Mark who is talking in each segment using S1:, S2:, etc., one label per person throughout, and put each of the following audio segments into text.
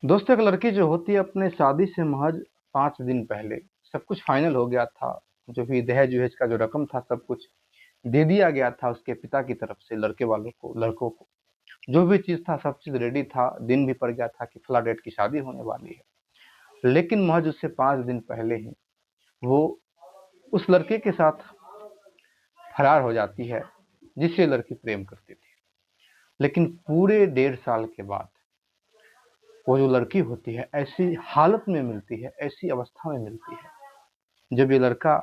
S1: दोस्तों, एक लड़की जो होती है अपने शादी से महज 5 दिन पहले सब कुछ फाइनल हो गया था। जो भी दहेज-वहेज का जो रकम था सब कुछ दे दिया गया था उसके पिता की तरफ से लड़के वालों को लड़कों को। जो भी चीज़ था सब चीज़ रेडी था, दिन भी पड़ गया था कि फला डेट की शादी होने वाली है। लेकिन महज उससे 5 दिन पहले ही वो उस लड़के के साथ फरार हो जाती है जिससे लड़की प्रेम करती थी। लेकिन पूरे 1.5 साल के बाद वो जो लड़की होती है ऐसी हालत में मिलती है, ऐसी अवस्था में मिलती है। जब ये लड़का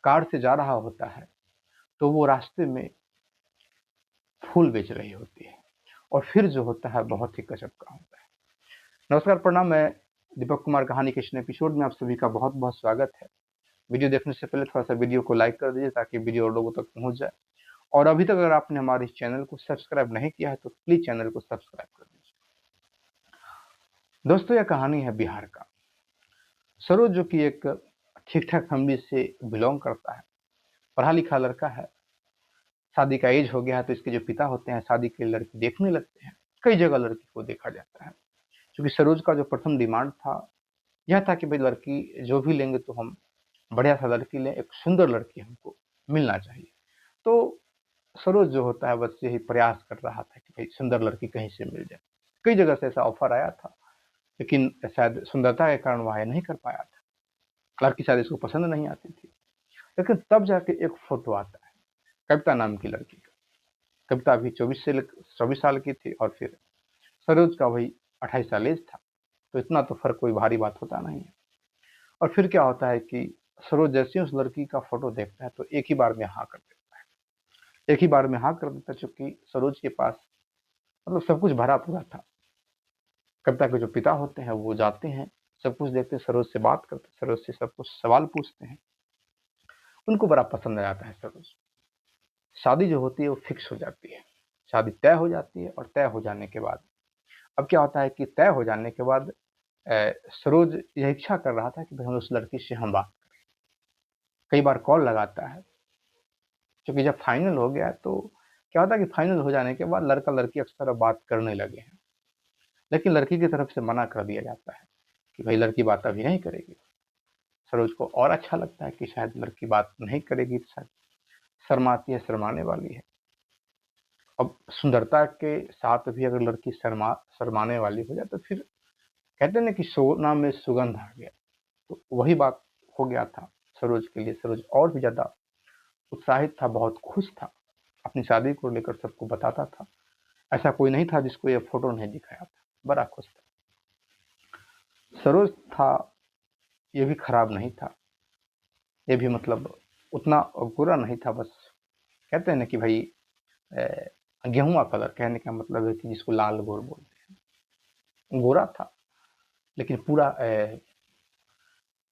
S1: कार से जा रहा होता है तो वो रास्ते में फूल बेच रही होती है और फिर जो होता है बहुत ही गजब का होता है। नमस्कार, प्रणाम। मैं दीपक कुमार कहानी के इस एपिसोड में आप सभी का बहुत बहुत स्वागत है। वीडियो देखने से पहले थोड़ा सा वीडियो को लाइक कर दीजिए ताकि वीडियो और लोगों तक पहुंच जाए। और अभी तक अगर आपने हमारे इस चैनल को सब्सक्राइब नहीं किया है तो प्लीज चैनल को सब्सक्राइब कर दीजिए। दोस्तों, यह कहानी है बिहार का। सरोज जो कि एक ठीक ठाक फैमिली से बिलोंग करता है, पढ़ा लिखा लड़का है। शादी का एज हो गया है तो इसके जो पिता होते हैं शादी के लिए लड़की देखने लगते हैं। कई जगह लड़की को देखा जाता है क्योंकि सरोज का जो प्रथम डिमांड था यह था कि भाई लड़की जो भी लेंगे तो हम बढ़िया सा लड़की लें, एक सुंदर लड़की हमको मिलना चाहिए। तो सरोज जो होता है बस यही प्रयास कर रहा था कि भाई सुंदर लड़की कहीं से मिल जाए। कई जगह से ऐसा ऑफर आया था लेकिन शायद सुंदरता के कारण वह नहीं कर पाया था। लड़की शायद इसको पसंद नहीं आती थी। लेकिन तब जाके एक फोटो आता है कविता नाम की लड़की का। कविता अभी 24 साल की थी और फिर सरोज का वही 28 साल एज था। तो इतना तो फर्क कोई भारी बात होता नहीं है। और फिर क्या होता है कि सरोज जैसे ही उस लड़की का फोटो देखता है तो एक ही बार में हाँ कर देता है। एक ही बार में हाँ कर देता है क्योंकि सरोज के पास मतलब सब कुछ भरा पूरा था। कविता के जो पिता होते हैं वो जाते हैं, सब कुछ देखते हैं, सरोज से बात करते हैं, सरोज से सब कुछ सवाल पूछते हैं। उनको बड़ा पसंद आ जाता है सरोज। शादी जो होती है वो फिक्स हो जाती है। शादी तय हो जाती है और तय हो जाने के बाद अब क्या होता है कि तय हो जाने के बाद सरोज यह इच्छा कर रहा था कि भाई हम उस लड़की से हम बात करें। कई बार कॉल लगाता है क्योंकि जब फाइनल हो गया तो क्या होता है कि फाइनल हो जाने के बाद लड़का लड़की अक्सर अब बात करने लगे हैं। लेकिन लड़की की तरफ से मना कर दिया जाता है कि भाई लड़की बात अभी नहीं करेगी। सरोज को और अच्छा लगता है कि शायद लड़की बात नहीं करेगी, शायद शर्माती है, शर्माने वाली है। अब सुंदरता के साथ भी अगर लड़की शर्माने वाली हो जाए तो फिर कहते हैं ना कि सोना में सुगंध आ गया। तो वही बात हो गया था सरोज के लिए। सरोज और भी ज्यादा उत्साहित था, बहुत खुश था, अपनी शादी को लेकर सबको बताता था। ऐसा कोई नहीं था जिसको ये फोटो नहीं दिखाया था, बड़ा खुश था। सरोज था ये भी खराब नहीं था, ये भी मतलब उतना गोरा नहीं था। बस कहते हैं ना कि भाई गेहुआ कलर, कहने का मतलब है कि जिसको लाल गोर बोलते हैं, गोरा था लेकिन पूरा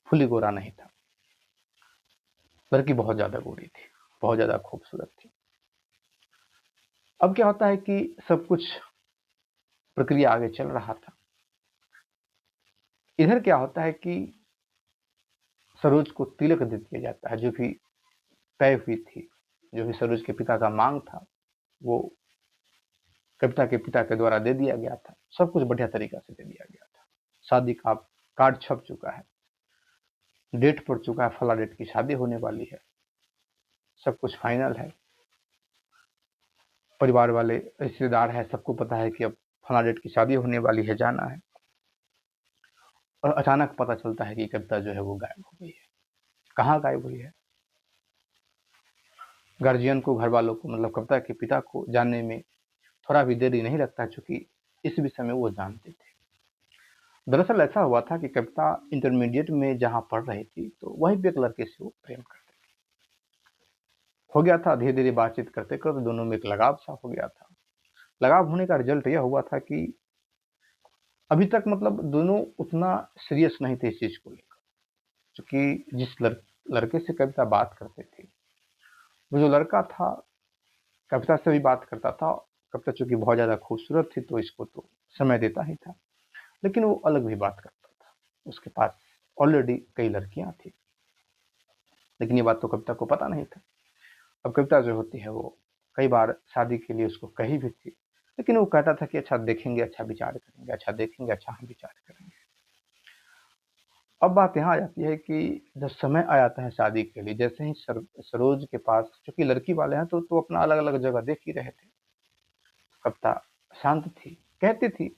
S1: फुली गोरा नहीं था। लड़की बहुत ज्यादा गोरी थी, बहुत ज्यादा खूबसूरत थी। अब क्या होता है कि सब कुछ प्रक्रिया आगे चल रहा था। इधर क्या होता है कि सरोज को तिलक दे दिया जाता है। जो भी तय हुई थी, जो भी सरोज के पिता का मांग था वो कविता के पिता के द्वारा दे दिया गया था। सब कुछ बढ़िया तरीका से दे दिया गया था। शादी का कार्ड छप चुका है, डेट पड़ चुका है, फला डेट की शादी होने वाली है, सब कुछ फाइनल है। परिवार वाले रिश्तेदार है, सबको पता है कि अब फला डेट की शादी होने वाली है, जाना है। और अचानक पता चलता है कि कविता जो है वो गायब हो गई है। कहाँ गायब हुई है? गार्जियन को, घर वालों को, मतलब कविता के पिता को जानने में थोड़ा भी देरी नहीं लगता क्योंकि इस विषय में वो जानते थे। दरअसल ऐसा हुआ था कि कविता इंटरमीडिएट में जहाँ पढ़ रही थी तो वहीं पे एक लड़के से वो प्रेम करती हो गया था। धीरे धीरे बातचीत करते करते दोनों में एक लगाव सा हो गया था। लगाव होने का रिजल्ट यह हुआ था कि अभी तक मतलब दोनों उतना सीरियस नहीं थे इस चीज को लेकर। क्योंकि जिस लड़के से कविता बात करते थे वो जो लड़का था कविता से भी बात करता था। कविता चूंकि बहुत ज्यादा खूबसूरत थी तो इसको तो समय देता ही था, लेकिन वो अलग भी बात करता था। उसके पास ऑलरेडी कई लड़कियां थी, लेकिन ये बात तो कविता को पता नहीं था। अब कविता जो होती है वो कई बार शादी के लिए उसको कही भी थी, लेकिन वो कहता था कि अच्छा देखेंगे, अच्छा विचार करेंगे, अच्छा देखेंगे, अच्छा हम विचार करेंगे। अब बात यहाँ आ जाती है कि जब समय आ जाता है शादी के लिए, जैसे ही सरोज के पास, चूंकि लड़की वाले हैं तो अपना अलग अलग जगह देख ही रहे थे। कविता शांत थी, कहती थी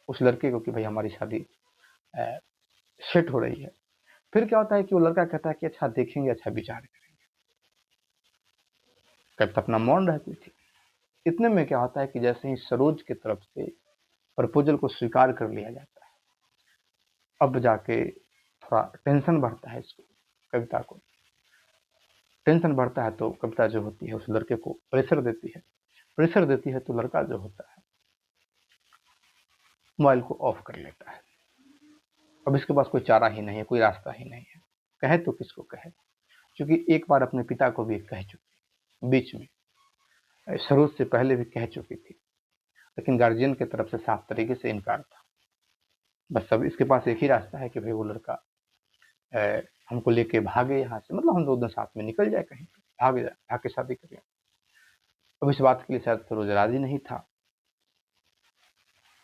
S1: उस लड़के को कि भाई हमारी शादी सेट हो रही है। फिर क्या होता है कि वो लड़का कहता है कि अच्छा देखेंगे, अच्छा विचार करेंगे। कविता अपना मौन रहती थी। इतने में क्या होता है कि जैसे ही सरोज की तरफ से प्रपोजल को स्वीकार कर लिया जाता है, अब जाके थोड़ा टेंशन बढ़ता है इसको, कविता को टेंशन बढ़ता है। तो कविता जो होती है उस लड़के को प्रेशर देती है। प्रेशर देती है तो लड़का जो होता है मोबाइल को ऑफ कर लेता है। अब इसके पास कोई चारा ही नहीं है, कोई रास्ता ही नहीं है। कहे तो किसको कहे, क्योंकि एक बार अपने पिता को भी कह चुकी, बीच में सरोज से पहले भी कह चुकी थी, लेकिन गार्जियन की तरफ से साफ तरीके से इनकार था। बस अब इसके पास एक ही रास्ता है कि भाई वो लड़का हमको लेके भागे यहाँ से, मतलब हम दोनों साथ में निकल जाए, कहीं भाग जाए, भाग के शादी करें। अब इस बात के लिए शायद सरोज राजी नहीं था,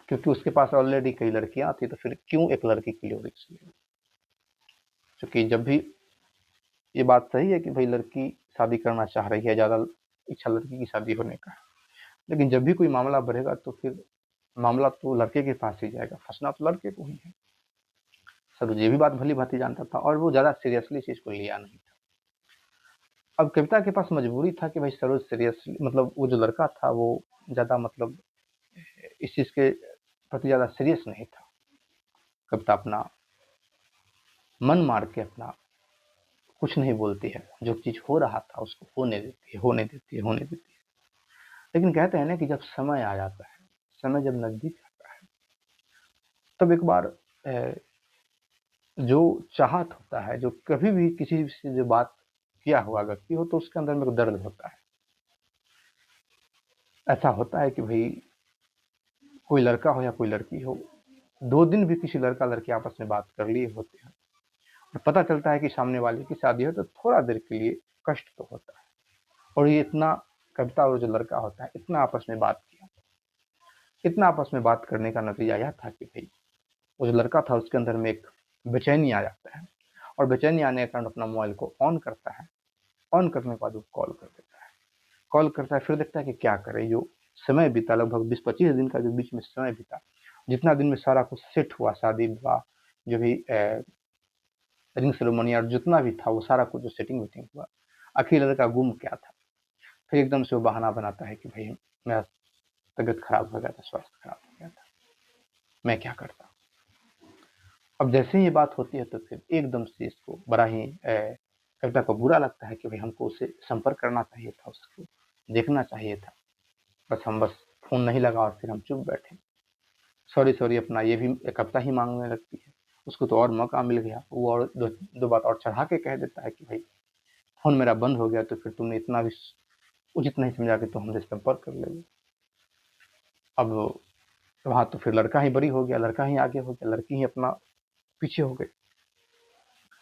S1: क्योंकि उसके पास ऑलरेडी कई लड़कियां थी, तो फिर क्यों एक लड़की के लिए रिस्क ले। क्योंकि जब भी ये बात सही है कि भाई लड़की शादी करना चाह रही है, ज़्यादा इच्छा लड़की की शादी होने का, लेकिन जब भी कोई मामला बढ़ेगा तो फिर मामला तो लड़के के पास ही जाएगा, फंसना तो लड़के को ही है। सरोज ये भी बात भली भांति जानता था और वो ज़्यादा सीरियसली इस चीज़ को लिया नहीं था। अब कविता के पास मजबूरी था कि भाई सरोज सीरियसली, मतलब वो जो लड़का था वो ज़्यादा, मतलब इस चीज़ के प्रति ज़्यादा सीरियस नहीं था। कविता अपना मन मार के अपना कुछ नहीं बोलती है, जो चीज़ हो रहा था उसको होने देती है, होने देती है, होने देती है। लेकिन कहते हैं ना कि जब समय आ जाता है, समय जब नज़दीक आता है, तब एक बार जो चाहत होता है, जो कभी भी किसी से जो बात किया हुआ व्यक्ति हो, तो उसके अंदर में दर्द होता है। ऐसा होता है कि भाई कोई लड़का हो या कोई लड़की हो, 2 दिन भी किसी लड़का लड़की आपस में बात कर लिए होते हैं, और पता चलता है कि सामने वाले की शादी हो, तो थोड़ा देर के लिए कष्ट तो होता है। और ये इतना, कविता और जो लड़का होता है, इतना आपस में बात किया, इतना आपस में बात करने का नतीजा यह था कि भाई वो जो लड़का था उसके अंदर में एक बेचैनी आ जाता है, और बेचैनी आने के कारण अपना मोबाइल को ऑन करता है। ऑन करने के बाद वो कॉल कर देता है। कॉल करता है, फिर देखता है कि क्या करे। जो समय बीता, लगभग 20-25 दिन का जो बीच में समय बीता, जितना दिन में सारा कुछ सेट हुआ, शादी विवाह जो भी रिंग सेरेमनी और जितना भी था, वो सारा कुछ जो सेटिंग वेटिंग हुआ, आखिर लड़का गुम क्या था। फिर एकदम से वो बहाना बनाता है कि भाई मेरा तबीयत खराब हो गया था, स्वास्थ्य खराब हो गया था, मैं क्या करता। अब जैसे ही ये बात होती है तो फिर एकदम से इसको बड़ा ही कविता को बुरा लगता है कि भाई हमको उससे संपर्क करना चाहिए था, उसको देखना चाहिए था, बस फोन नहीं लगा और फिर हम चुप बैठे। सॉरी सॉरी अपना ये भी एक हफ्ता ही मांगने लगती है। उसको तो और मौका मिल गया, वो और दो बात और चढ़ा के कह देता है कि भाई फोन मेरा बंद हो गया, तो फिर तुमने इतना भी उचित नहीं समझा कि तुम हमसे संपर्क कर ले। अब वहां तो फिर लड़का ही बरी हो गया, लड़का ही आगे हो गया, लड़की ही अपना पीछे हो गई,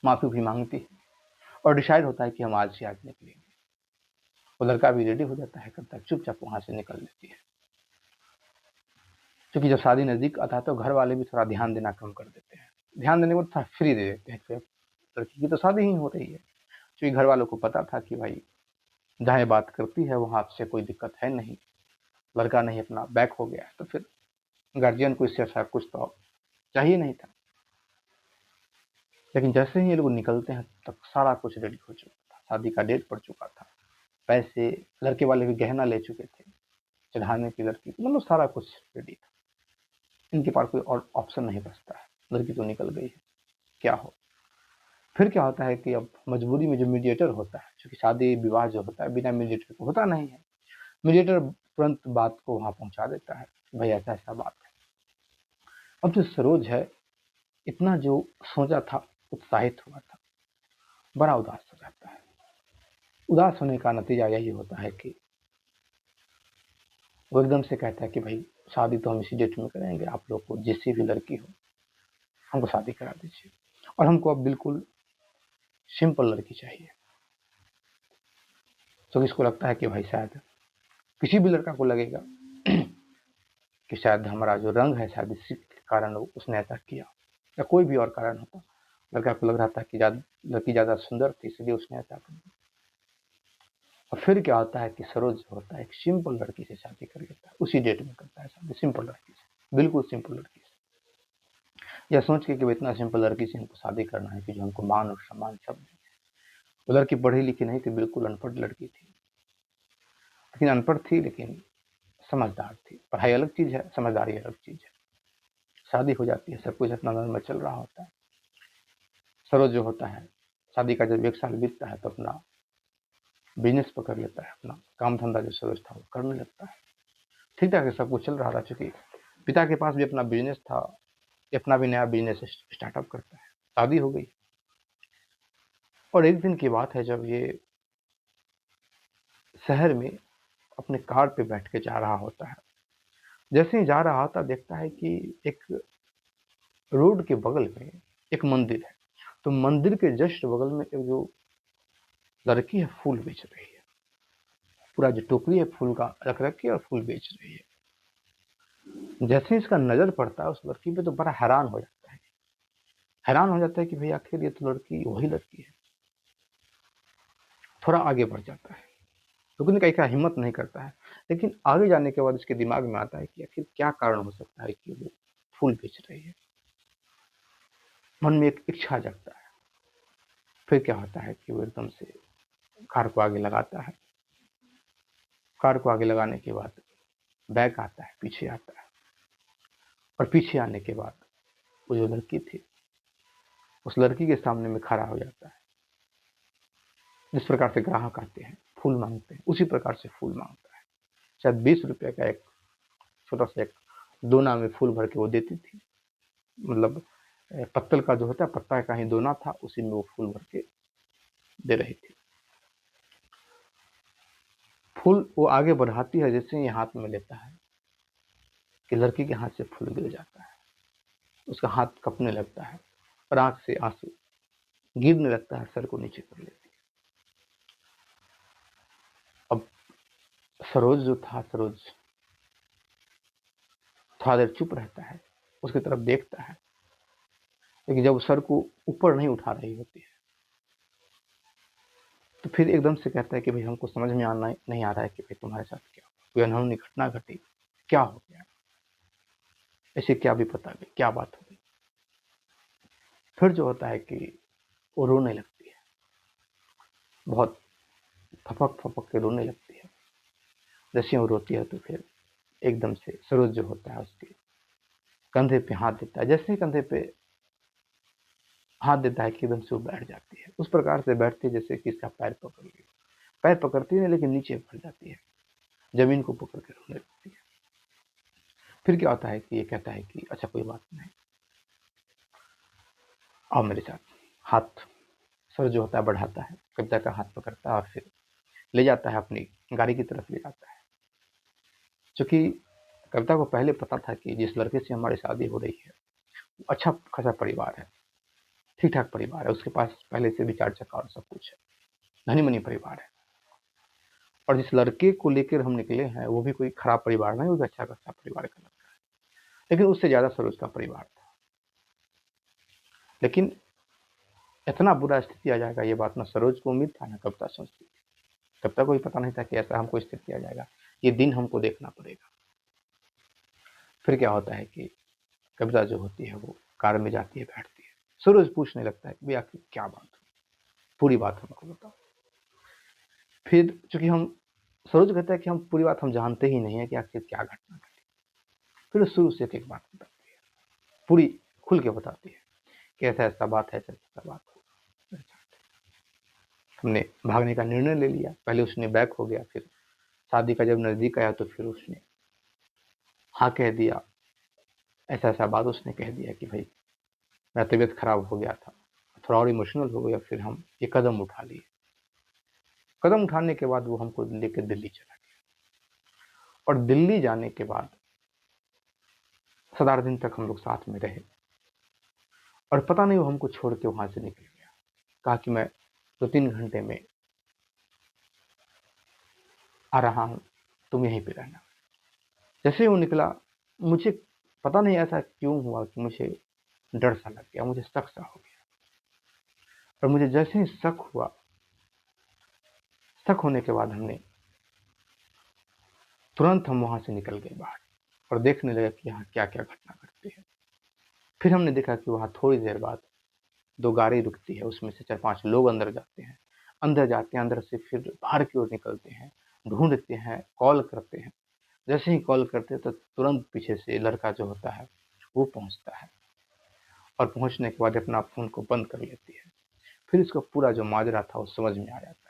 S1: माफी भी मांगती है और डिसाइड होता है कि हम आज से आज निकलेंगे। वो लड़का भी रेडी हो जाता है, करता है, चुपचाप वहां से निकल लेती है। क्योंकि जब शादी नजदीक आता है तो घर वाले भी थोड़ा ध्यान देना कम कर देते हैं, ध्यान देने को थोड़ा फ्री दे देते हैं कि लड़की की तो शादी ही हो रही है। क्योंकि घर वालों को पता था कि भाई जहाँ बात करती है वहां से कोई दिक्कत है नहीं, लड़का नहीं अपना बैक हो गया है, तो फिर गार्जियन को इससे अच्छा कुछ तो चाहिए नहीं था। लेकिन जैसे ही ये लोग निकलते हैं तब सारा कुछ रेडी हो चुका था, शादी का डेट पड़ चुका था, पैसे लड़के वाले भी गहना ले चुके थे चढ़ाने की लड़की को, मतलब सारा कुछ रेडी था। इनके पास कोई और ऑप्शन नहीं बचता है, लड़की तो निकल गई है, क्या हो। फिर क्या होता है कि अब मजबूरी में जो मीडिएटर होता है, क्योंकि शादी विवाह जो होता है बिना मीडिएटर को होता नहीं है, मीडिएटर तुरंत बात को वहां पहुंचा देता है, भाई ऐसा ऐसा बात है। अब जो सरोज है, इतना जो सोचा था, उत्साहित हुआ था, बड़ा उदास हो जाता है। उदास होने का नतीजा यही होता है कि वो एकदम से कहता है कि भाई शादी तो हम इसी डेट में करेंगे, आप लोग को जिससे भी लड़की हो हमको शादी करा दीजिए, और हमको अब बिल्कुल सिंपल लड़की चाहिए। तो इसको लगता है कि भाई शायद किसी भी लड़का को लगेगा कि शायद हमारा जो रंग है शायद इसी के कारण उसने ऐसा किया, या कोई भी और कारण होता। लड़का को लग रहा था कि लड़की ज़्यादा सुंदर थी, इसलिए उसने ऐसा कर दिया। और फिर क्या होता है कि सरोज जो होता है एक सिंपल लड़की से शादी कर लेता है, उसी डेट में करता है शादी, सिंपल लड़की से, बिल्कुल सिंपल लड़की से। यह सोच के कि इतना सिंपल लड़की से हमको शादी करना है कि जो हमको मान और सम्मान सब दे। वो लड़की पढ़ी लिखी नहीं थी, बिल्कुल अनपढ़ लड़की थी, लेकिन अनपढ़ थी लेकिन समझदार थी। पढ़ाई अलग चीज है, समझदारी अलग चीज है। शादी हो जाती है, सब कुछ अपना नॉर्मल चल रहा होता है। सरोज जो होता है शादी का जब 1 साल बीतता है तो अपना बिजनेस पकड़ लेता है, अपना काम धंधा जो सरोज था वो करने लगता है। ठीक ठाक सब कुछ चल रहा था, चूंकि पिता के पास भी अपना बिजनेस था, अपना भी नया बिजनेस स्टार्टअप करता है। शादी हो गई और एक दिन की बात है जब ये शहर में अपने कार पे बैठ के जा रहा होता है। जैसे ही जा रहा होता देखता है कि एक रोड के बगल में एक मंदिर है, तो मंदिर के जस्ट बगल में एक जो लड़की है फूल बेच रही है, पूरा जो टोकरी है फूल का रख रखी है और फूल बेच रही है। जैसे ही इसका नजर पड़ता है उस लड़की पे तो बड़ा हैरान हो जाता है, हैरान हो जाता है कि भाई आखिर ये तो लड़की वही लड़की है। थोड़ा आगे बढ़ जाता है, रुकने का इसका हिम्मत नहीं करता है, लेकिन आगे जाने के बाद इसके दिमाग में आता है कि आखिर क्या कारण हो सकता है कि वो फूल बेच रही है। मन में एक इच्छा जगता है। फिर क्या होता है कि वो एकदम से कार को आगे लगाता है। कार को आगे लगाने के बाद बैक आता है, पीछे आता है, और पीछे आने के बाद वो जो लड़की थी उस लड़की के सामने में खड़ा हो जाता है। जिस प्रकार से ग्राहक आते हैं फूल मांगते हैं, उसी प्रकार से फूल मांगता है। शायद 20 रुपए का एक छोटा सा एक दोना में फूल भर के वो देती थी, मतलब पत्तल का जो होता है पत्ता का ही दोना था, उसी में वो फूल भर के दे रही थी। फूल वो आगे बढ़ाती है, जैसे ही हाथ में लेता है कि लड़की के हाथ से फूल गिर जाता है, उसका हाथ कपने लगता है और आंख से आंसू गिरने लगता है, सर को नीचे कर लेती है। अब सरोज जो था, सरोज थोड़ा देर चुप रहता है, उसकी तरफ देखता है, लेकिन जब सर को ऊपर नहीं उठा रही होती है तो फिर एकदम से कहता है कि भाई हमको समझ में आना नहीं आ रहा है कि भाई तुम्हारे साथ क्या हुआ, कोई अनहोनी घटना घटी, क्या हो गया, ऐसे क्या भी पता गई, क्या बात हो गई। फिर जो होता है कि वो रोने लगती है, बहुत फपक फपक के रोने लगती है। जैसे वो रोती है तो फिर एकदम से सरोज जो होता है उसके कंधे पे हाथ देता है। जैसे ही कंधे पे हाथ देता है कि एकदम से वो बैठ जाती है, उस प्रकार से बैठती है जैसे कि इसका पैर पकड़ लिया। पैर पकड़ती है लेकिन नीचे बढ़ जाती है, जमीन को पकड़ के रोने लगती है। फिर क्या होता है कि ये कहता है कि अच्छा कोई बात नहीं, आओ मेरे साथ। हाथ सर जो होता है बढ़ाता है, कविता का हाथ पकड़ता है और फिर ले जाता है, अपनी गाड़ी की तरफ ले जाता है। क्योंकि कविता को पहले पता था कि जिस लड़के से हमारी शादी हो रही है वो अच्छा खासा परिवार है, ठीक ठाक परिवार है, उसके पास पहले से भी 4 चक्का और सब कुछ है, धनी मनी परिवार है। और जिस लड़के को लेकर हम निकले हैं वो भी कोई खराब परिवार नहीं, वो भी अच्छा खासा परिवार का लड़का है, लेकिन उससे ज्यादा सरोज का परिवार था। लेकिन इतना बुरा स्थिति आ जाएगा ये बात ना सरोज को उम्मीद था ना कविता सोचती थी। कविता को भी पता नहीं था कि ऐसा हमको स्थिति आ जाएगा, ये दिन हमको देखना पड़ेगा। फिर क्या होता है कि कविता जो होती है वो कार में जाती है, बैठती है। सरोज पूछने लगता है कि आखिर क्या बात हुई, पूरी बात हमको बताओ। फिर चूंकि हम सरोज कहता है कि हम पूरी बात हम जानते ही नहीं है कि आखिर क्या घटना घटी। फिर शुरू से एक बात बताती है, पूरी खुल के बताती है कि ऐसा ऐसा बात है, ऐसा ऐसा बात हो। हमने भागने का निर्णय ले लिया, पहले उसने बैक हो गया, फिर शादी का जब नजदीक आया तो फिर उसने हाँ कह दिया। ऐसा ऐसा बात उसने कह दिया कि भाई मेरा तबीयत खराब हो गया था, थोड़ा और इमोशनल हो गया, फिर हम ये कदम उठा लिए। कदम उठाने के बाद वो हमको लेकर दिल्ली चला गया, और दिल्ली जाने के बाद 7-8 दिन तक हम लोग साथ में रहे, और पता नहीं वो हमको छोड़ के वहां से निकल गया। कहा कि मैं 2-3 घंटे में आ रहा हूँ, तुम यहीं पे रहना। जैसे ही वो निकला, मुझे पता नहीं ऐसा क्यों हुआ कि मुझे डर सा लग गया, मुझे शक सा हो गया। और मुझे जैसे ही शक हुआ, शक होने के बाद तुरंत हम वहां से निकल गए बाहर और देखने लगे कि यहाँ क्या क्या घटना घटती है। फिर हमने देखा कि वहां थोड़ी देर बाद 2 गाड़ी रुकती है, उसमें से 4-5 लोग अंदर जाते हैं। अंदर जाते हैं, अंदर से फिर बाहर की ओर निकलते हैं, ढूंढते हैं, कॉल करते हैं। जैसे ही कॉल करते हैं तो तुरंत पीछे से लड़का जो होता है वो पहुंचता है, और पहुंचने के बाद अपना फोन को बंद कर लेती है। फिर इसका पूरा जो माजरा था वो समझ में आ जाता है।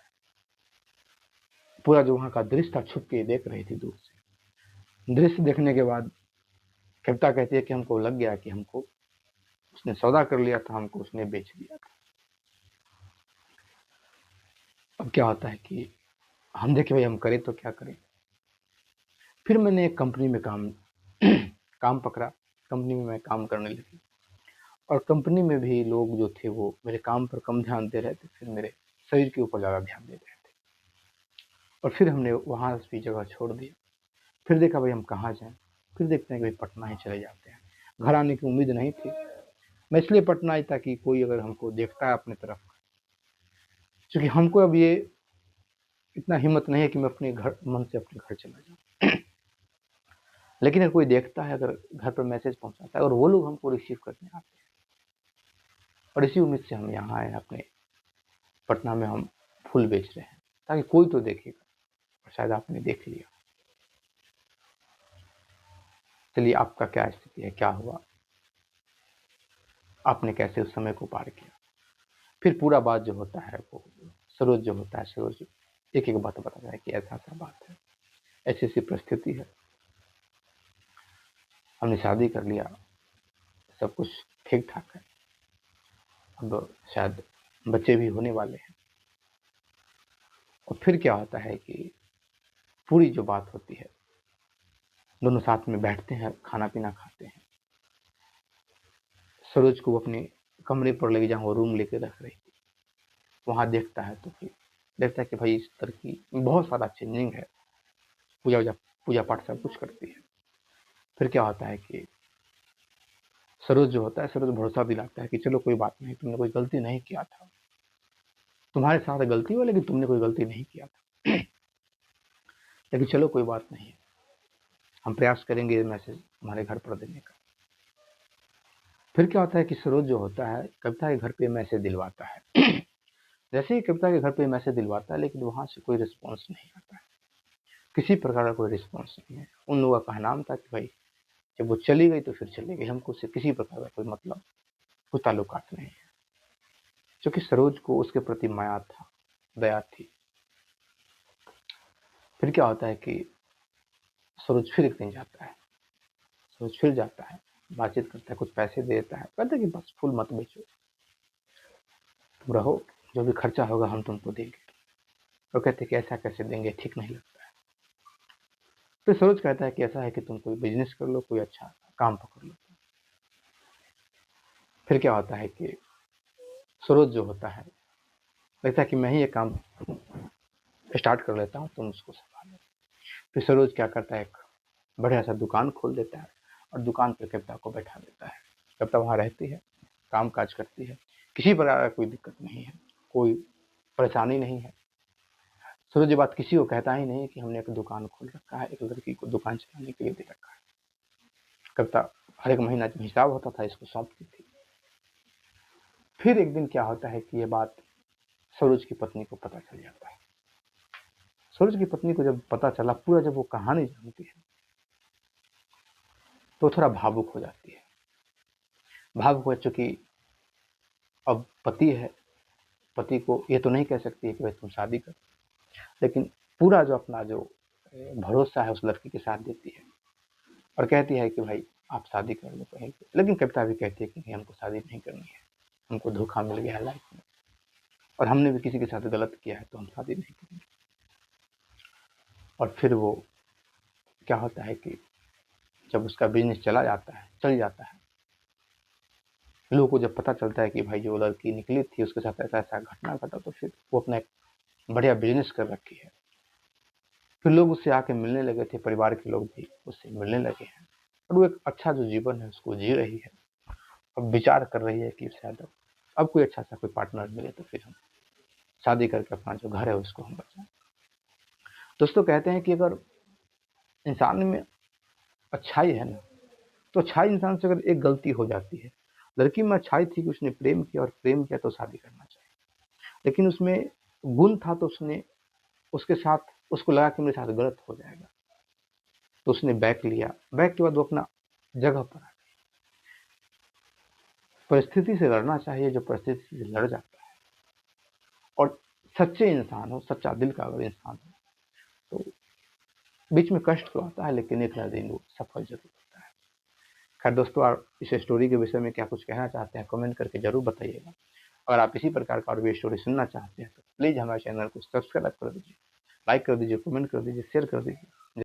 S1: पूरा जो वहां का दृश्य था, छुप के देख रही थी दूर से। दृश्य देखने के बाद कविता कहती है कि हमको लग गया कि हमको उसने सौदा कर लिया था, हमको उसने बेच दिया था। अब क्या होता है कि हम देखे भाई हम करें तो क्या करें। फिर मैंने एक कंपनी में काम काम पकड़ा। कंपनी में मैं काम करने लगी, और कंपनी में भी लोग जो थे वो मेरे काम पर कम ध्यान दे रहे थे, फिर मेरे शरीर के ऊपर ज़्यादा ध्यान दे रहे थे। और फिर हमने वहाँ भी जगह छोड़ दिया। फिर देखा भाई हम कहाँ जाएं। फिर देखते हैं कि भाई पटना ही चले जाते हैं। घर आने की उम्मीद नहीं थी। मैं इसलिए पटना आई ताकि कोई अगर हमको देखता है अपने तरफ, क्योंकि हमको अब ये इतना हिम्मत नहीं है कि मैं अपने घर मन से अपने घर चला जाऊँ। लेकिन अगर कोई देखता है, अगर घर पर मैसेज पहुंचाता है और वो लोग हमको रिसीव करने आते हैं, और इसी उम्मीद से हम यहाँ आए अपने पटना में। हम फूल बेच रहे हैं ताकि कोई तो देखेगा, और शायद आपने देख लिया। चलिए, आपका क्या स्थिति है, क्या हुआ, आपने कैसे उस समय को पार किया। फिर पूरा बात जो होता है वो सरोज जो होता है, सरोज एक एक बात बताता है कि ऐसा ऐसा बात है, ऐसी ऐसी परिस्थिति है, हमने शादी कर लिया, सब कुछ ठीक ठाक है, अब शायद बच्चे भी होने वाले हैं। और फिर क्या होता है कि पूरी जो बात होती है, दोनों साथ में बैठते हैं, खाना पीना खाते हैं। सरोज को अपने कमरे पर ले जहाँ वो रूम लेके रख रही थी, वहां देखता है तो फिर देखता है कि भाई इस तरह की बहुत सारा चेंजिंग है, पूजा पूजा पाठ सब कुछ करती है। फिर क्या होता है कि सरोज जो होता है, सरोज भरोसा दिलाता है कि चलो कोई बात नहीं, तुमने कोई गलती नहीं किया था, तुम्हारे साथ गलती हुआ लेकिन तुमने कोई गलती नहीं किया था। लेकिन चलो कोई बात नहीं है, हम प्रयास करेंगे मैसेज हमारे घर पर देने का। फिर क्या होता है कि सरोज जो होता है कविता के घर पे मैसेज दिलवाता है। जैसे ही कविता के घर पे मैसेज दिलवाता है, लेकिन वहां से कोई रिस्पॉन्स नहीं आता है, किसी प्रकार का कोई रिस्पॉन्स नहीं है। उन लोगों का कहना था कि भाई जब वो चली गई तो फिर चली गई, हमको उससे किसी प्रकार का कोई मतलब, कोई ताल्लुकात नहीं है। क्योंकि सरोज को उसके प्रति माया था, दया थी। फिर क्या होता है कि सरोज फिर एक दिन जाता है, सरोज फिर जाता है, बातचीत करता है, कुछ पैसे देता है, कहता है कि बस फूल मत बेचो, तुम रहो, जो भी खर्चा होगा हम तुमको देंगे। तो कहते कि ऐसा कैसे देंगे, ठीक नहीं लगता है। फिर सरोज कहता है कि ऐसा है कि तुम कोई बिजनेस कर लो, कोई अच्छा काम पकड़ लो। फिर क्या होता है कि सरोज जो होता है लगता है कि मैं ही ये काम स्टार्ट कर लेता हूँ, तुम उसको संभालो। फिर सरोज क्या करता है, एक बढ़िया सा दुकान खोल देता है, और दुकान पर कविता को बैठा देता है। कविता वहाँ रहती है, काम काज करती है, किसी प्रकार का कोई दिक्कत नहीं है, कोई परेशानी नहीं है। सूरज ये बात किसी को कहता ही नहीं कि हमने एक दुकान खोल रखा है, एक लड़की को दुकान चलाने के लिए दे रखा है। कविता हर एक महीना जो हिसाब होता था इसको सौंपती थी। फिर एक दिन क्या होता है कि ये बात सरोज की पत्नी को पता चल जाता है। सरोज की पत्नी को जब पता चला, पूरा जब वो कहानी जानती है, तो थोड़ा भावुक हो जाती है। भावुक हो चुकी, अब पति है, पति को ये तो नहीं कह सकती है कि भाई तुम शादी कर, लेकिन पूरा जो अपना जो भरोसा है उस लड़की के साथ देती है, और कहती है कि भाई आप शादी कर लो कहीं। लेकिन कविता भी कहती है कि नहीं, हमको शादी नहीं करनी है, हमको धोखा मिल गया है लाइफ में, और हमने भी किसी के साथ गलत किया है, तो हम शादी नहीं करेंगे। और फिर वो क्या होता है कि जब उसका बिजनेस चल जाता है, लोगों को जब पता चलता है कि भाई जो लड़की निकली थी उसके साथ ऐसा ऐसा घटना घटा, तो फिर वो अपना एक बढ़िया बिजनेस कर रखी है। फिर लोग उससे आके मिलने लगे थे, परिवार के लोग भी उससे मिलने लगे हैं और वो एक अच्छा जो जीवन है उसको जी रही है। अब विचार कर रही है कि शायद अब कोई अच्छा सा कोई पार्टनर मिले तो फिर हम शादी करके अपना जो घर है उसको हम बचाएं। दोस्तों कहते हैं कि अगर इंसान में अच्छाई है ना, तो अच्छाई इंसान से अगर एक गलती हो जाती है, लड़की में अच्छाई थी कि उसने प्रेम किया और प्रेम किया तो शादी करना चाहिए, लेकिन उसमें गुण था तो उसने उसके साथ उसको लगा कि मेरे साथ गलत हो जाएगा, तो उसने बैक लिया। बैक के बाद वो अपना जगह पर आ गई। परिस्थिति से लड़ना चाहिए जो परिस्थिति से लड़ जाता है, और सच्चे इंसान हो, सच्चा दिल का अगर इंसान हो तो बीच में कष्ट तो आता है लेकिन एक ना दिन वो सफल जरूर होता है। खैर दोस्तों, आप इस स्टोरी के विषय में क्या कुछ कहना चाहते हैं कमेंट करके जरूर बताइएगा। अगर आप इसी प्रकार का और भी स्टोरी सुनना चाहते हैं तो प्लीज़ हमारे चैनल को सब्सक्राइब कर दीजिए, लाइक कर दीजिए, कमेंट कर दीजिए, शेयर कर दीजिए।